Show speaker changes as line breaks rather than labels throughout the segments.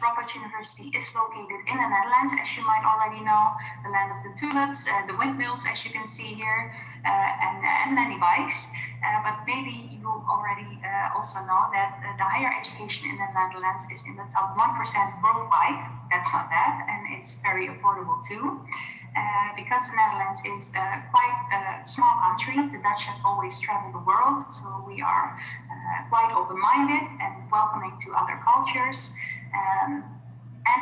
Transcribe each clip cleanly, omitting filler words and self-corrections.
Radboud University is located in the Netherlands, as you might already know, the land of the tulips, the windmills, as you can see here, and many bikes. But maybe you already also know that the higher education in the Netherlands is in the top 1% worldwide. That's not bad, and it's very affordable too. Because the Netherlands is quite a small country, the Dutch have always traveled the world, so we are quite open-minded and welcoming to other cultures. And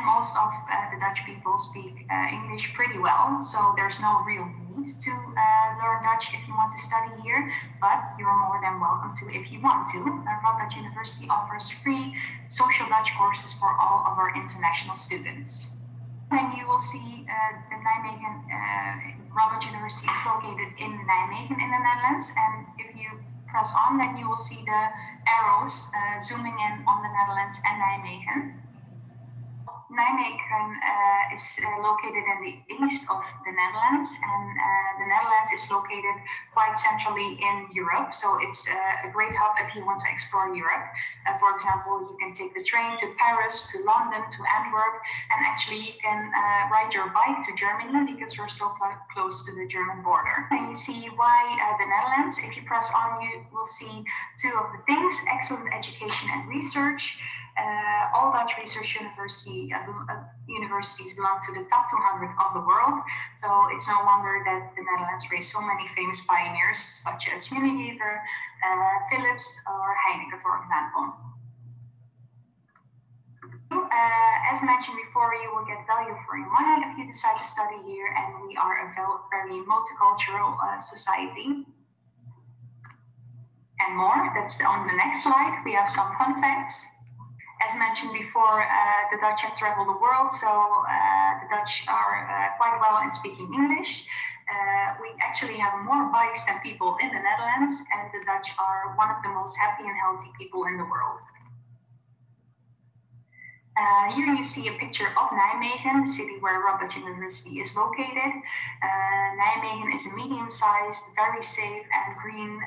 most of the Dutch people speak English pretty well, so there's no real need to learn Dutch if you want to study here, but you're more than welcome to if you want to. Radboud University offers free social Dutch courses for all of our international students. Then you will see the Nijmegen, Radboud University is located in Nijmegen in the Netherlands, and if you press on, then you will see the arrows zooming in on the Netherlands and Nijmegen. Nijmegen is located in the east of the Netherlands, and the Netherlands is located quite centrally in Europe, so it's a great hub if you want to explore Europe. For example, you can take the train to Paris, to London, to Antwerp, and actually you can ride your bike to Germany because we're so close to the German border. And you see why the Netherlands. If you press on, you will see two of the things: excellent education and research. All Dutch research universities belong to the top 200 of the world, so it's no wonder that the Netherlands raised so many famous pioneers such as Unilever, Philips, or Heineken, for example. As mentioned before, you will get value for your money if you decide to study here, and we are a very multicultural society. And more, that's on the next slide. We have some fun facts. As mentioned before, the Dutch have traveled the world, so the Dutch are quite well in speaking English. We actually have more bikes than people in the Netherlands, and the Dutch are one of the most happy and healthy people in the world. Here you see a picture of Nijmegen, the city where Radboud University is located. Nijmegen is a medium-sized, very safe and green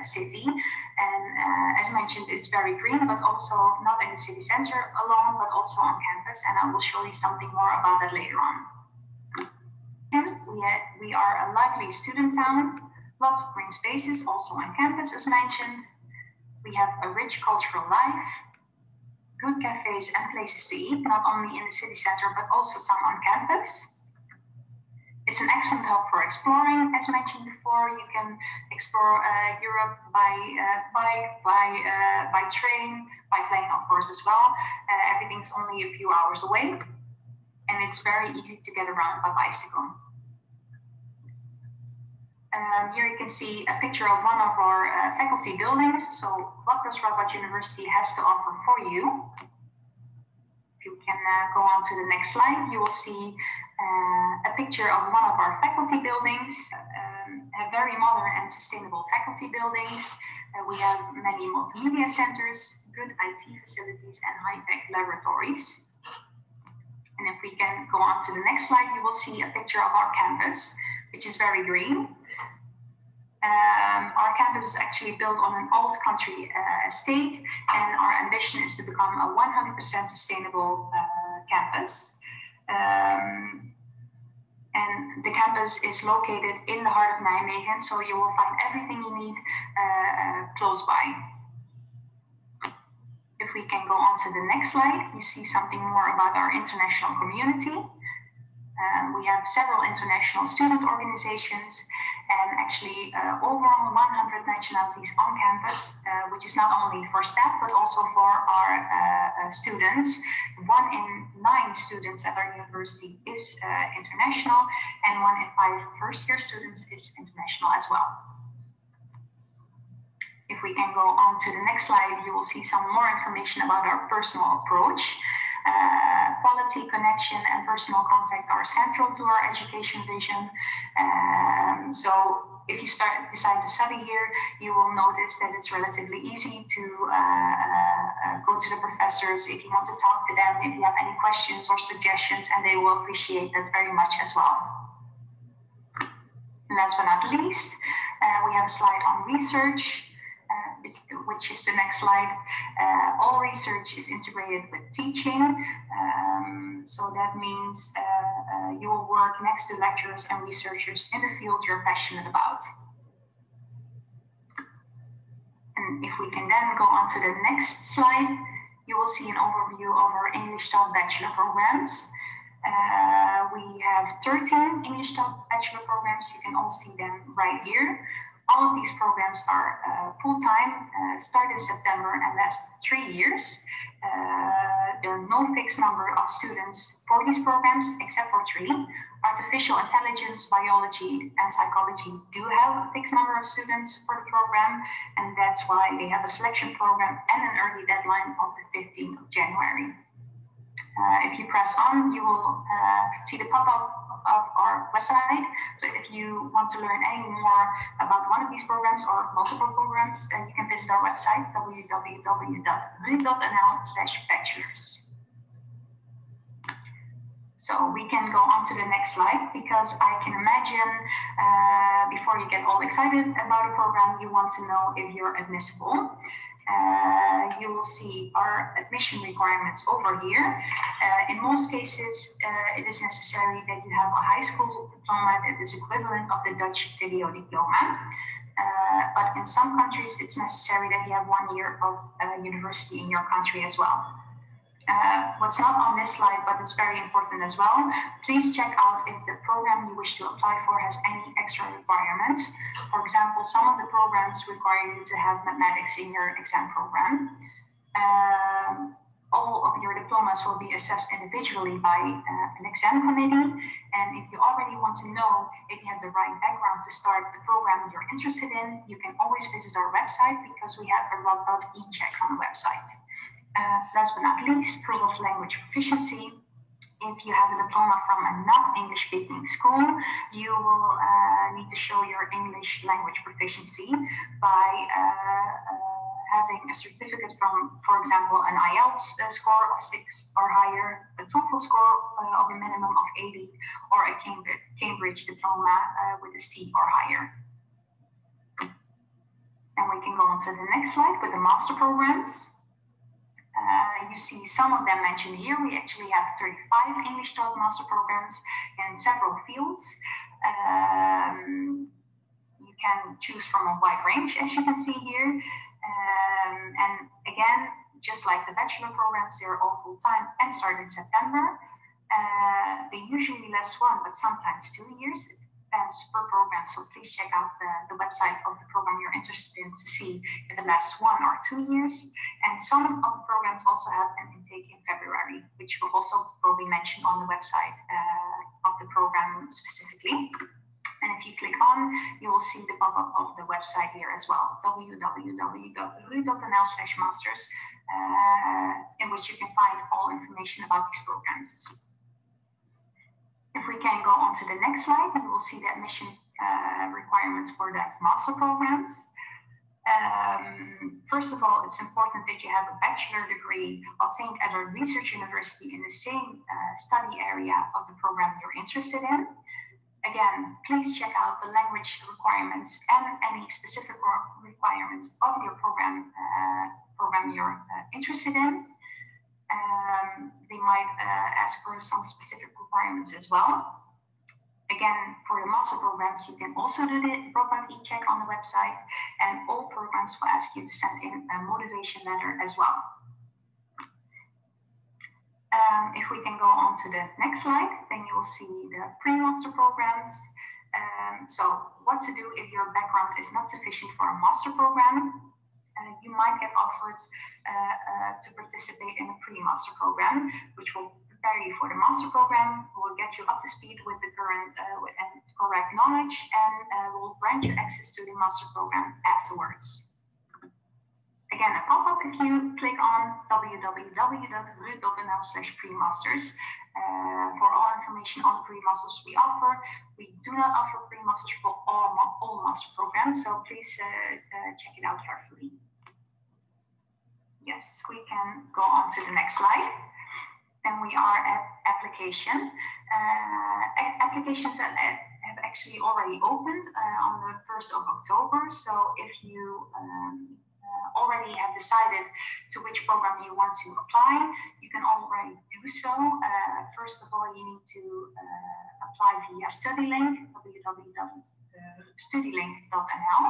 city. And as mentioned, it's very green, but also not in the city center alone, but also on campus. And I will show you something more about that later on. We are a lively student town, lots of green spaces, also on campus, as mentioned. We have a rich cultural life, good cafes and places to eat, not only in the city center, but also some on campus. It's an excellent hub for exploring. As mentioned before, you can explore Europe by bike, by train, by plane, of course, as well. Everything's only a few hours away, and it's very easy to get around by bicycle. Here you can see a picture of one of our faculty buildings. So what does Radboud University has to offer for you? If you can go on to the next slide, you will see a picture of one of our faculty buildings, very modern and sustainable faculty buildings. We have many multimedia centers, good IT facilities, and high-tech laboratories. And if we can go on to the next slide, you will see a picture of our campus, which is very green. Our campus is actually built on an old country estate, and our ambition is to become a 100% sustainable campus. And the campus is located in the heart of Nijmegen, so you will find everything you need close by. If we can go on to the next slide, you see something more about our international community. We have several international student organizations, and actually overall 100 nationalities on campus, which is not only for staff, but also for our students. 1 in 9 students at our university is international, and 1 in 5 first-year students is international as well. If we can go on to the next slide, you will see some more information about our personal approach. Quality, connection, and personal contact are central to our education vision. So if you decide to study here, you will notice that it's relatively easy to go to the professors if you want to talk to them, if you have any questions or suggestions, and they will appreciate that very much as well. Last but not least, we have a slide on research. which is the next slide. All research is integrated with teaching. So that means you will work next to lecturers and researchers in the field you're passionate about. And if we can then go on to the next slide, you will see an overview of our English taught bachelor programs. We have 13 English taught bachelor programs. You can all see them right here. All of these programs are full-time, start in September and last 3 years. There are no fixed number of students for these programs except for 3. Artificial intelligence, biology, and psychology do have a fixed number of students for the program, and that's why they have a selection program and an early deadline of the 15th of January. If you press on, you will see the pop-up of our website. So if you want to learn any more about one of these programs or multiple programs, you can visit our website, www.ru.nl/bachelors. So we can go on to the next slide, because I can imagine before you get all excited about a program, you want to know if you're admissible. You will see our admission requirements over here. In most cases, it is necessary that you have a high school diploma that is equivalent of the Dutch video diploma. But in some countries, it's necessary that you have 1 year of university in your country as well. What's not on this slide, but it's very important as well, please check out if the program you wish to apply for has any extra requirements. For example, some of the programs require you to have mathematics in your exam program. All of your diplomas will be assessed individually by an exam committee. And if you already want to know if you have the right background to start the program you're interested in, you can always visit our website, because we have a Radboud e-check on the website. Last but not least, proof of language proficiency. If you have a diploma from a not English-speaking school, you will need to show your English language proficiency by having a certificate from, for example, an IELTS score of 6 or higher, a TOEFL score of a minimum of 80, or a Cambridge diploma with a C or higher. And we can go on to the next slide with the master programs. You see some of them mentioned here. We actually have 35 English taught master programs in several fields. You can choose from a wide range, as you can see here. And again, just like the bachelor programs, they're all full-time and start in September. They usually last 1, but sometimes 2 years. Depends per program, so please check out the website of the program you're interested in to see if it lasts 1 or 2 years. And some of the programs also have an intake in February, which will also be mentioned on the website of the program specifically. And if you click on, you will see the pop-up of the website here as well, www.ru.nl/masters, in which you can find all information about these programs. If we can go on to the next slide, you will see the admission requirements for the master programs. First of all, it's important that you have a bachelor degree obtained at a research university in the same study area of the program you're interested in. Again, please check out the language requirements and any specific requirements of your program you're interested in. They might ask for some specific requirements as well. Again, for the master programs, you can also do the Radboud e-check on the website, and all programs will ask you to send in a motivation letter as well. If we can go on to the next slide, then you will see the pre-master programs. So what to do if your background is not sufficient for a master program. You might get offered to participate in a pre-master program, which will prepare you for the master program, will get you up to speed with the current and correct knowledge, and will grant you access to the master program afterwards. Again, a pop-up if you click on www.ru.nl/pre-masters. For all information on the pre-masters we offer. We do not offer pre-masters for all master programs, so please check it out carefully. Yes, we can go on to the next slide. And we are at application. Applications have actually already opened on the 1st of October. So if you already have decided to which program you want to apply, you can already do so. First of all, you need to apply via StudyLink, www.studylink.nl,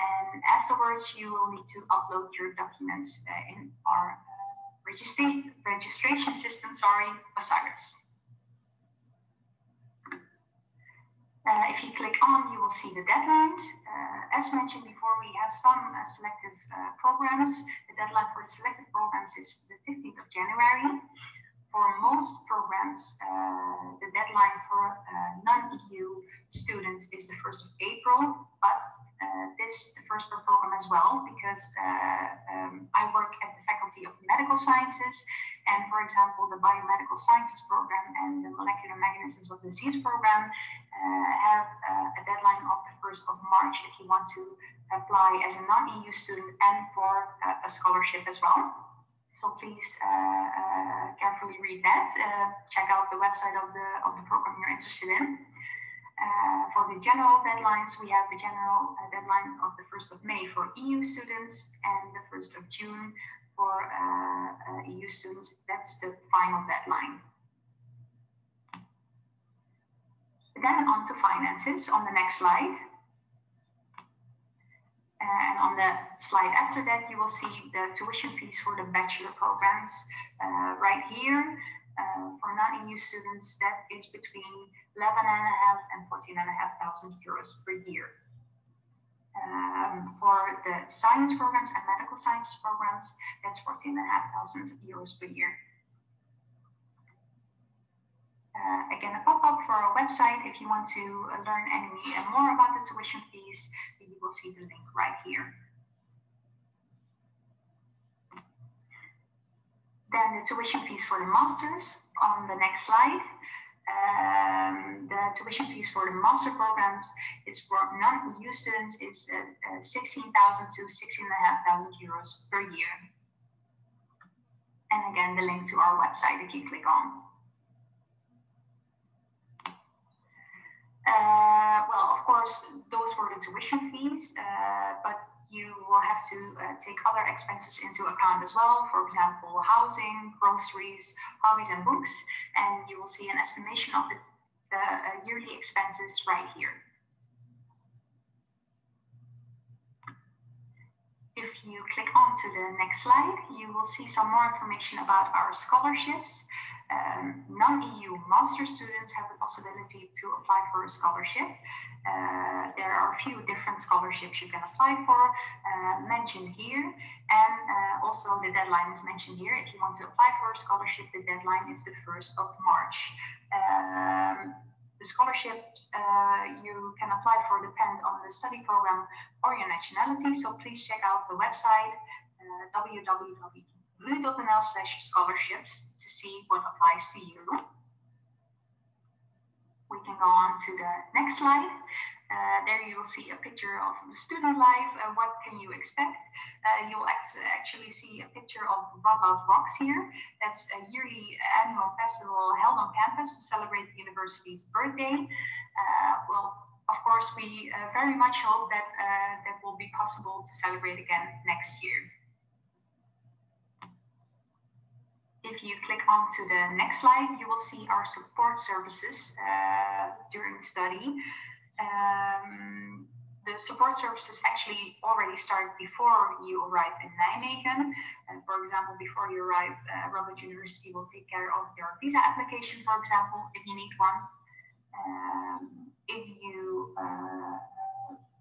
and afterwards you will need to upload your documents in our registration system, Osiris. If you click on, you will see the deadlines. As mentioned before, we have some selective programs. The deadline for the selective programs is the 15th of January. For most programs, the deadline for non-EU students is the 1st of April, but this differs per program as well, because I work at the Faculty of Medical Sciences, and for example, the Biomedical Sciences program and the Molecular Mechanisms of Disease program have a deadline of the 1st of March if you want to apply as a non-EU student and for a scholarship as well. So please carefully read that. Check out the website of the program you're interested in. For the general deadlines, we have the general deadline of the 1st of May for EU students and the 1st of June for EU students. That's the final deadline. Then on to finances on the next slide. And on the slide after that, you will see the tuition fees for the bachelor programs right here. For non-EU students, that is between 11,500 and 14,500 euros per year. For the science programs and medical sciences programs, that's 14,500 euros per year. Again, a pop-up for our website. If you want to learn any more about the tuition fees, you will see the link right here. Then the tuition fees for the masters on the next slide. The tuition fees for the master programs is for non-EU students is 16,000 to 16,500 euros per year. And again, the link to our website if you click on. Well, of course, those were the tuition fees, but you will have to take other expenses into account as well. For example, housing, groceries, hobbies, and books. And you will see an estimation of the yearly expenses right here. If you click on to the next slide, you will see some more information about our scholarships. Non-EU master students have the possibility to apply for a scholarship. There are a few different scholarships you can apply for, mentioned here, and also the deadline is mentioned here. If you want to apply for a scholarship, the deadline is the 1st of March. The scholarships you can apply for depend on the study program or your nationality, so please check out the website www.lu.nl/scholarships to see what applies to you. We can go on to the next slide. There you will see a picture of the student life. What can you expect? You'll actually see a picture of Radboud Rocks here. That's a yearly annual festival held on campus to celebrate the university's birthday. Well, of course, we very much hope that that will be possible to celebrate again next year. If you click on to the next slide, you will see our support services during study. The support services actually already start before you arrive in Nijmegen. And for example, before you arrive, Radboud University will take care of your visa application, for example, if you need one. If you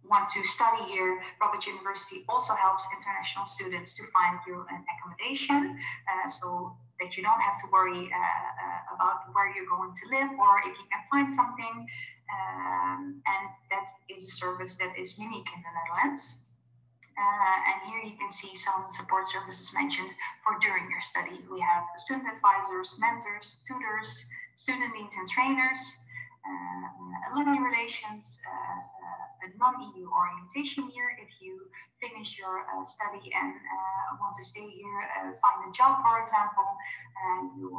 want to study here, Radboud University also helps international students to find you an accommodation, so that you don't have to worry about where you're going to live, or if you can find something. And that is a service that is unique in the Netherlands. And here you can see some support services mentioned for during your study. We have student advisors, mentors, tutors, student leads and trainers, alumni relations, a non-EU orientation year if you finish your study and want to stay here, find a job, for example, and you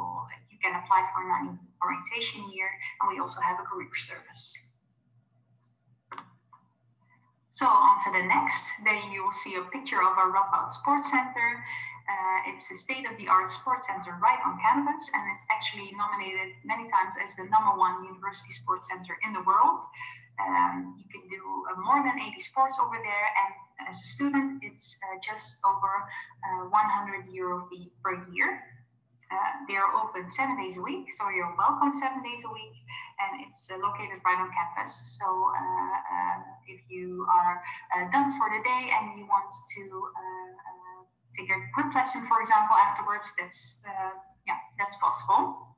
can apply for a non-EU orientation year, and we also have a career service. So on to the next. There you will see a picture of our Radboud Sports Center. It's a state-of-the-art sports center right on campus, and it's actually nominated many times as the #1 university sports center in the world. You can do more than 80 sports over there, and as a student, it's just over €100 fee per year. They are open 7 days a week, so you're welcome 7 days a week, and it's located right on campus. So if you are done for the day and you want to take a group lesson, for example, afterwards, that's possible.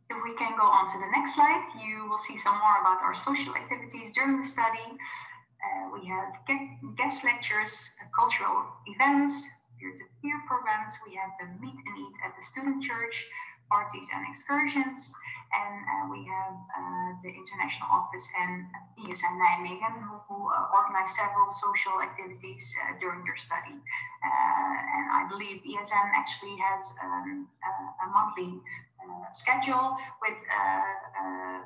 If we can go on to the next slide, you will see some more about our social activities during the study. We have guest lectures, cultural events, peer-to-peer programs. We have the meet and eat at the student church, parties and excursions, and we have the international office and ESN Nijmegen, who organize several social activities during your study. And I believe ESN actually has a monthly schedule with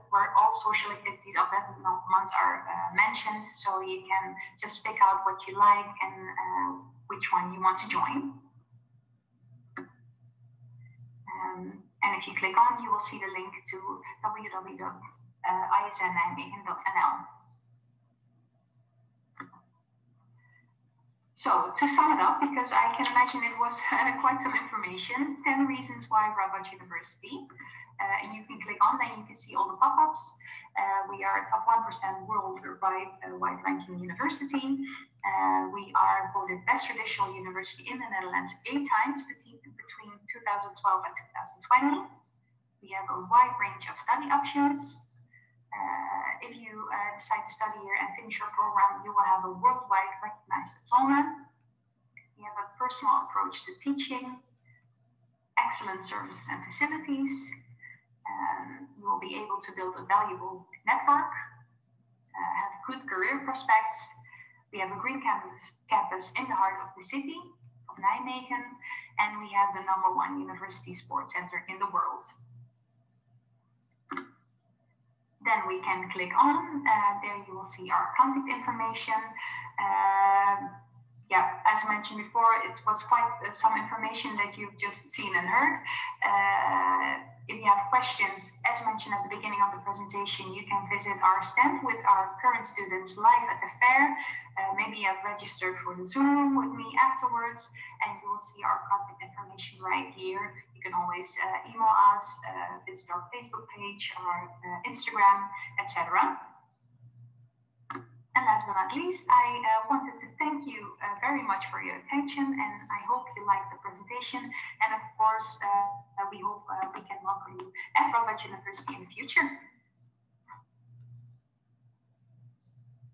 where all social activities of that month are mentioned, so you can just pick out what you like and which one you want to join. And if you click on, you will see the link to www.isnnijmegen.nl. So to sum it up, because I can imagine it was quite some information, 10 reasons why Radboud University. And you can click on, then you can see all the pop-ups. We are a top 1% worldwide wide-ranking university. We are voted best traditional university in the Netherlands 8 times between 2012 and 2020. We have a wide range of study options. If you decide to study here and finish your program, you will have a worldwide recognized diploma. We have a personal approach to teaching, excellent services and facilities. You will be able to build a valuable network, have good career prospects. We have a green campus in the heart of the city of Nijmegen, and we have the #1 university sports center in the world. Then we can click on, there you will see our contact information. As mentioned before, it was quite some information that you've just seen and heard. If you have questions, as mentioned at the beginning of the presentation, you can visit our stand with our current students live at the fair. Maybe you have registered for the Zoom with me afterwards, and you will see our contact information right here. You can always email us, visit our Facebook page, our Instagram, etc. And last but not least, I wanted to thank you very much for your attention, and I hope you liked the presentation. And of course, we hope we can welcome you at Radboud University in the future.